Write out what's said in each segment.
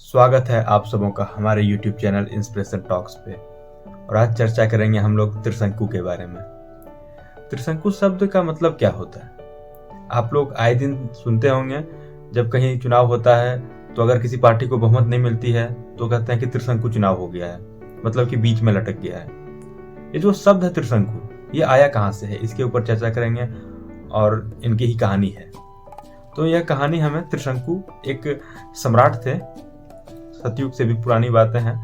स्वागत है आप सबों का हमारे YouTube चैनल इंस्पिरेशन टॉक्स पे। और आज चर्चा करेंगे हम लोग त्रिशंकु के बारे में। त्रिशंकु शब्द का मतलब क्या होता है? आप लोग आए दिन सुनते होंगे, जब कहीं चुनाव होता है तो अगर किसी पार्टी को बहुमत नहीं मिलती है तो कहते हैं कि त्रिशंकु चुनाव हो गया है, मतलब कि बीच में लटक गया है। ये जो शब्द है त्रिशंकु, ये आया कहाँ से है, इसके ऊपर चर्चा करेंगे और इनकी ही कहानी है। तो यह कहानी हमें त्रिशंकु एक सम्राट थे, सतयुग से भी पुरानी बातें हैं।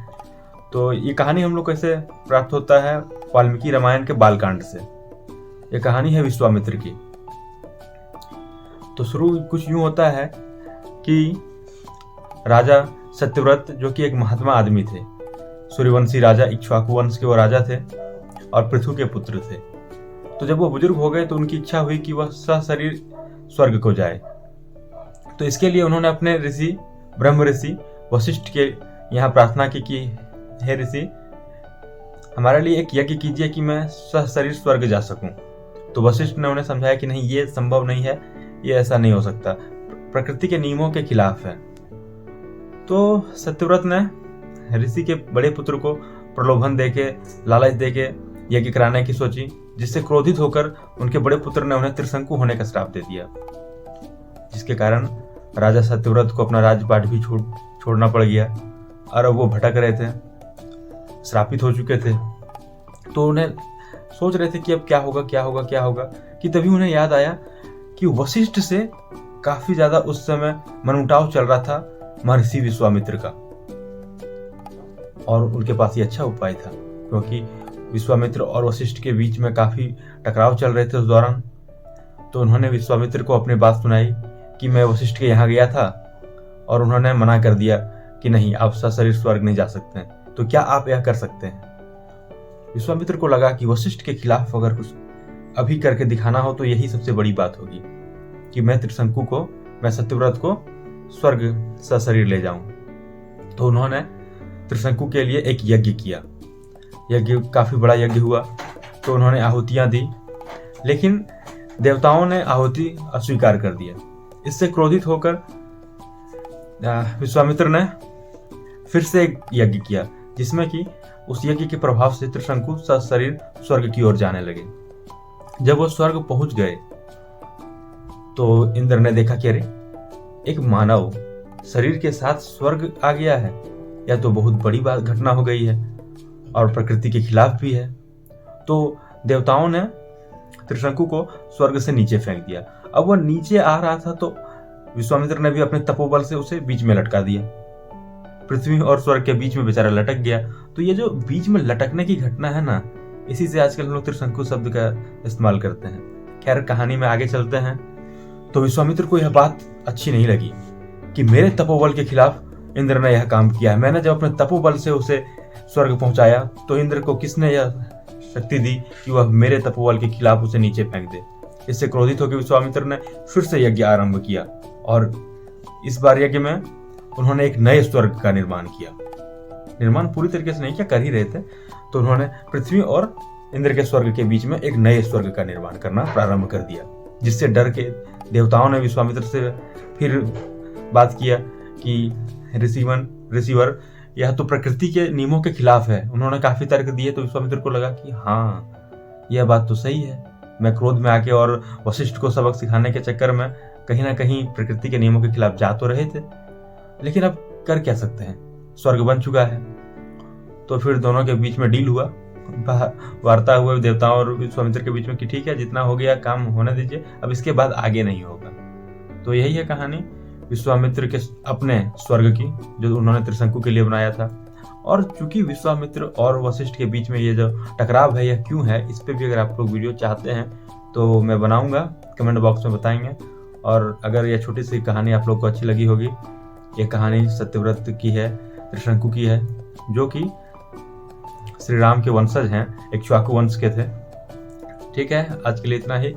तो ये कहानी हम लोग कैसे प्राप्त होता है? वाल्मीकि रामायण के बालकांड से। ये कहानी है विश्वामित्र की। तो शुरू कुछ यूं होता है कि राजा सत्यव्रत, जो कि एक महात्मा आदमी थे, सूर्यवंशी राजा, इक्ष्वाकु वंश के वो राजा थे और पृथु के पुत्र थे। तो जब वो बुजुर्ग हो गए तो उनकी इच्छा हुई कि वह सशरीर स्वर्ग को जाए। तो इसके लिए उन्होंने अपने ऋषि ब्रह्म ऋषि वशिष्ठ के यहाँ प्रार्थना की कि हे ऋषि, हमारे लिए एक यज्ञ कीजिए कि मैं सशरीर स्वर्ग जा सकूं। तो वशिष्ठ ने उन्हें समझाया कि नहीं, ये संभव नहीं है, ये ऐसा नहीं हो सकता, प्रकृति के नियमों के खिलाफ है। तो सत्यव्रत ने ऋषि के बड़े पुत्र को प्रलोभन देके, लालच देके यज्ञ कराने की सोची, जिससे क्रोधित होकर उनके बड़े पुत्र ने उन्हें त्रिशंकु होने का श्राप दे दिया, जिसके कारण राजा सत्यव्रत को अपना राजपाट भी छोड़ना पड़ गया। और अब वो भटक रहे थे, श्रापित हो चुके थे। तो उन्हें सोच रहे थे कि अब क्या होगा क्या होगा क्या होगा, कि तभी उन्हें याद आया कि वशिष्ठ से काफी ज्यादा उस समय मनमुटाव चल रहा था महर्षि विश्वामित्र का, और उनके पास ये अच्छा उपाय था, क्योंकि विश्वामित्र और वशिष्ठ के बीच में काफी टकराव चल रहे थे उस दौरान। तो उन्होंने विश्वामित्र को अपनी बात सुनाई कि मैं वशिष्ठ के यहाँ गया था और उन्होंने मना कर दिया कि नहीं, आप सशरीर स्वर्ग नहीं जा सकते हैं, तो क्या आप यह कर सकते हैं? विश्वामित्र को लगा कि वशिष्ठ के खिलाफ अगर कुछ अभी करके दिखाना हो तो यही सबसे बड़ी बात होगी कि मैं त्रिशंकु को, मैं सत्यव्रत को स्वर्ग सशरीर ले जाऊं। तो उन्होंने त्रिशंकु के लिए एक यज्ञ किया। यज्ञ काफी बड़ा यज्ञ हुआ। तो उन्होंने आहुतियां दी, लेकिन देवताओं ने आहुति अस्वीकार कर दिया। इससे क्रोधित होकर विश्वामित्र ने फिर से एक यज्ञ किया, जिसमें कि उस यज्ञ के प्रभाव से त्रिशंकु सशरीर स्वर्ग की ओर जाने लगे। जब वो स्वर्ग पहुंच गए तो इंद्र ने देखा कि अरे, एक मानव शरीर के साथ स्वर्ग आ गया है, यह तो बहुत बड़ी बात घटना हो गई है और प्रकृति के खिलाफ भी है। तो देवताओं ने त्रिशंकु को स्वर्ग से नीचे फेंक दिया। अब वह नीचे आ रहा था तो विश्वामित्र ने भी अपने तपोबल से उसे बीच में लटका दिया। पृथ्वी और स्वर्ग के बीच में बेचारा लटक गया। तो ये जो बीच में लटकने की घटना है ना, इसी से आजकल हम लोग त्रिशंकु शब्द का इस्तेमाल करते हैं। खैर, कहानी में आगे चलते हैं। तो विश्वामित्र को यह बात अच्छी नहीं लगी कि मेरे तपोबल के खिलाफ इंद्र ने यह काम किया है। मैंने जब अपने तपोबल से उसे स्वर्ग पहुंचाया तो इंद्र को किसने यह शक्ति दी कि वह मेरे तपोबल के खिलाफ उसे नीचे फेंक दे? इससे क्रोधित होकर विश्वामित्र ने फिर से यज्ञ आरंभ किया, और इस बार यज्ञ में उन्होंने एक नए स्वर्ग का निर्माण किया। निर्माण पूरी तरीके से नहीं किया, कर ही रहे थे। तो उन्होंने पृथ्वी और इंद्र के स्वर्ग के बीच में एक नए स्वर्ग का निर्माण करना प्रारंभ कर दिया, जिससे डर के देवताओं ने विश्वामित्र से फिर बात किया कि ऋषिवर, यह तो प्रकृति के नियमों के खिलाफ है। उन्होंने काफी तर्क दिए। तो विश्वामित्र को लगा कि हाँ, यह बात तो सही है। मैं क्रोध में आके और वशिष्ठ को सबक सिखाने के चक्कर में कहीं ना कहीं प्रकृति के नियमों के खिलाफ जा तो रहे थे, लेकिन अब कर क्या सकते हैं, स्वर्ग बन चुका है। तो फिर दोनों के बीच में डील हुआ, वार्ता हुआ देवताओं और विश्वामित्र के बीच में कि ठीक है, जितना हो गया काम होने दीजिए, अब इसके बाद आगे नहीं होगा। तो यही है कहानी विश्वामित्र के अपने स्वर्ग की, जो उन्होंने त्रिशंकु के लिए बनाया था। और चूंकि विश्वामित्र और वशिष्ठ के बीच में ये जो टकराव है, यह क्यों है, इस पे भी अगर आप लोग वीडियो चाहते हैं तो मैं बनाऊंगा, कमेंट बॉक्स में बताएंगे। और अगर यह छोटी सी कहानी आप लोग को अच्छी लगी होगी, ये कहानी सत्यव्रत की है, त्रिशंकु की है, जो कि श्री राम के वंशज हैं, इक्ष्वाकु वंश के थे। ठीक है, आज के लिए इतना ही।